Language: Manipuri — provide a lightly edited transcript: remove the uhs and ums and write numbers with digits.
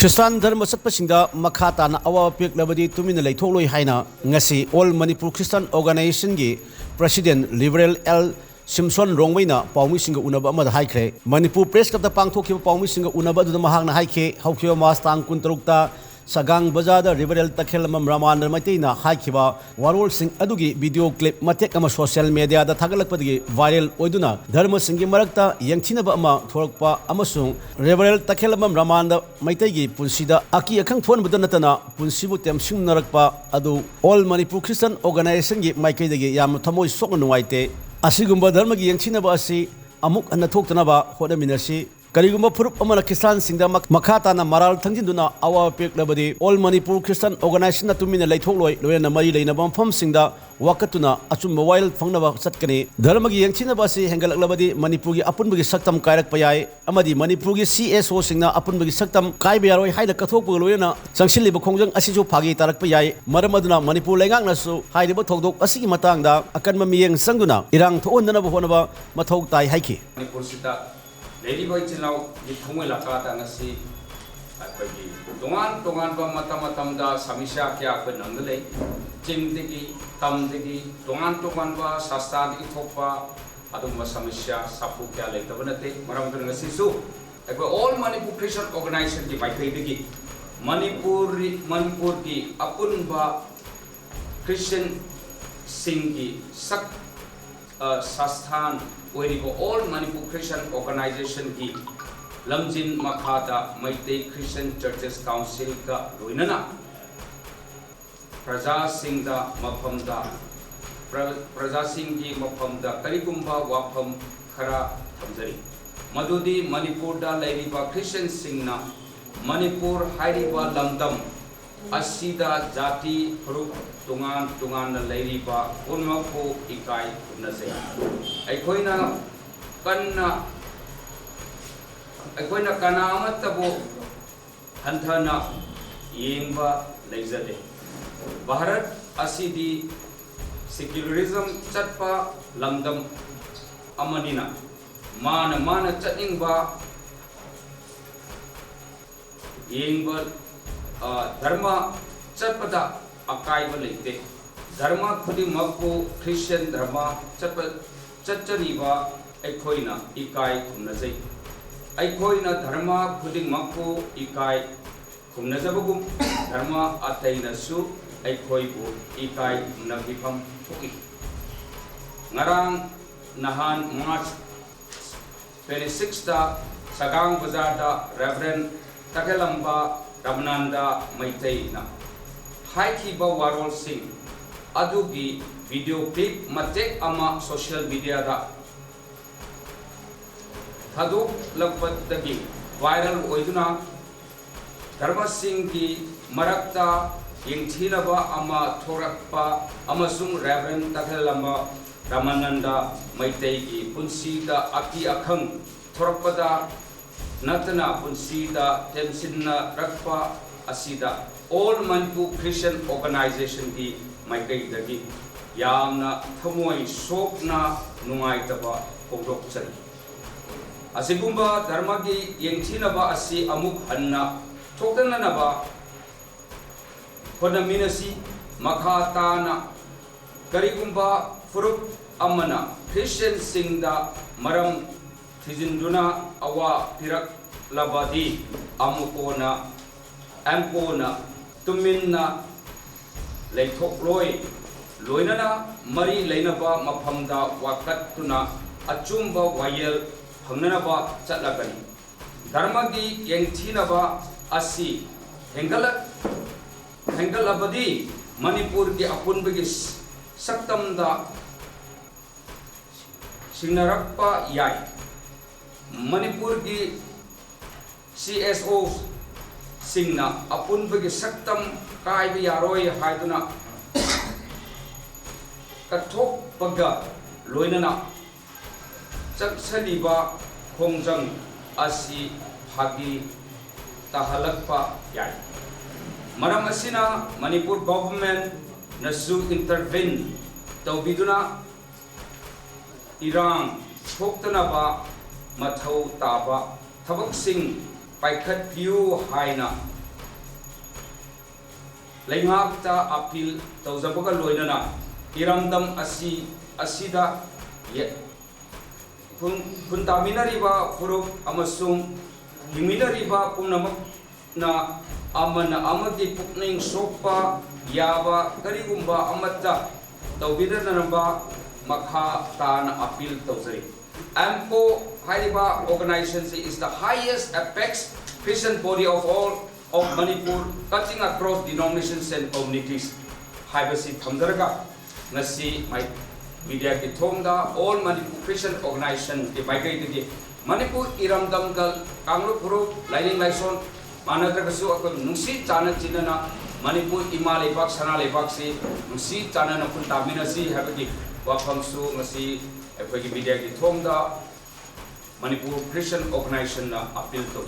Christian Dharma Satpasingda Makhatana Awaba Piraklabadi Tuminna Leithokloi haina ngasi All Manipur Christian Organization gi President Liberal L Simpson Rongwaina Paumi Singa Unaba Amada Haikre Manipur Press Club da Pangthokiba Paumi Singa Unaba du Mahangna Haike Haukiba Mastang Kuntarukta Sagang Bazada Liberal Takhelamam Raman Matina Haikiba Warol Sing Adugi video clip Matek ama social media da Tagalakpadi viral Oiduna Dharma Singi Marakta Yangchinaba Ama Thorakpa Amasung Liberal Takhelamam Raman Maitagi Punsida Aki Akang Thon Budanatana Punsibu Tem Singnarakpa Adu All Manipur Christian Organization gi Maikadagi Yam Tamoi Sokanuaite Asigumba Dharma gi Yangchinaba Asi Amuk Anatoktanaba Hodaminasi Kariguma Purup Amana Christian Singda Makhatana Maran Thangjinduna Awaba Piraklabadi All Manipur Christian Organization Tuminna Leithokloi Loyana Mari Leinabam Fam Singda Wakatuna Achumba Wail Fangnaba Satkani Dharmagi Yangchinaba Si Hengalaklabadi Manipurgi Apunbagi Saktam Kairak Payai Amadi Manipurgi CSO Singna Apunbagi Saktam Kaibayaroi Haida Kathokpu Loyana Sangsiliba Khongjang Asisu Phagi Tarak Payai Maramaduna Manipur Leingaknasu Haidiba Thokdok Asigi Matangda Akanma Miyeng Sangduna Irang Thondanaba Honaba Mathau Tai Haiki Lady Boy Chino, the Tumilakata Nasi, Tongan, Matamatamda, Samisha Kia, Nangale, Jim Digi, Tam Digi, Tongan Tomanba, Sastan Itopa, Aduma Samisha, Sapuka, Leithokloi, Maran Nasisu. All Manipur Christian Organization, the Maikadigi, Manipur ki Apunba Christian Singi, Sak Sastan. All Manipur Christian Organization ki Lamjin Makhada Maitei Christian Churches Council ka Luinana Praja Singh da Maphamda Praja Singh ki Maphamda Karigumba Wafam Khara Thamjari Madudi Manipur da Lairiba Christian Singh na Manipur Hairiba Lamdam Asida Jati Puruk Tungan na Lairiba Unmako Ikai Unase Aikoina Kanamatabu Hantana Yimba Laizade Bharat Asidi Secularism Chatpa Lamdam Amadina Mana Chatingba Yimba Dharma Chatpada Akaiba Late Dharma Kudimaku Christian Dharma Chachariba Aikoina Ikai Kumnazai Aikoina Dharma Kudimaku Ikai Kumnazabugum Dharma Ataina Su Aikoibu Ikai Kumnabipam Fuki Ngarang Nahan March 26 Sagang Bazada Reverend Takelamba Ramananda Maitei Haikiba Warol Singh Adugi video clip Matek Ama social media da Haduk Lakpatagi viral Oiduna Dharma Singh ki Marakta Yingthinaba Ama Thorakpa Amasung Reverend Takelamba Ramananda Maitei ki Punsida Aki Akhang Thorakpada Natana Punsida Temsinna Rakpa Asida All Manipur Christian Organization ki Maikai Dagi Yamna Thamoi Sokna Nungaitaba Pogdok Chari Asigumba Dharmagi Yengchinaba Asi Amuk Hanna Thoktananaba Hodaminasi Makhatana Karigumba Furuk Amana Christian Singda Maram Thangjinduna Awa Piraklabadi Amco na Tuminna Leithokloi Loinana Mari Leinaba Maphamda Wakatuna Achumba Wayel Hangnanaba Chatlagani Dharmagi Yangchinaba Asi Hengalabadi Manipur ki Apunbagi Saktamda Singnarakpa Yai Manipur ki CSO Singna Apunbagi Saktam Kaibi Yaroi Haiduna Kathok Paga Loinana Chaksaliba Khongjang Asi Phagi Tahalakpa Yai Maram Asina Manipur government Nasu intervene Taubiduna Irang Thoktanaba Mathau Taba Thabaksing paikhatpiu haina leingakta appeal tawzabaga loinana iramdam asida kuntaminariba furuk amasung himinariba punamak na amana amagi pukning sopa yaba karigumba amata tawbidanaba makha tana appeal tawzari. Amco Hariba organization is the highest apex Christian body of all of Manipur, cutting across denominations and communities. Haibasi Thamdaraga Nasi my media Kitonda, all Manipur Christian organization, the migrated Manipur Iramdam Dal, Kanglu Puru, Lighting Lyson, Manatrakasu, Nusi Chana Chinana, Manipur Imale Bak, Sana Lebaksi, Nusi Chana Puntaminasi, Habaki, Wakamsu, Nasi, a media Kitonda, Manipur Christian organization appeal to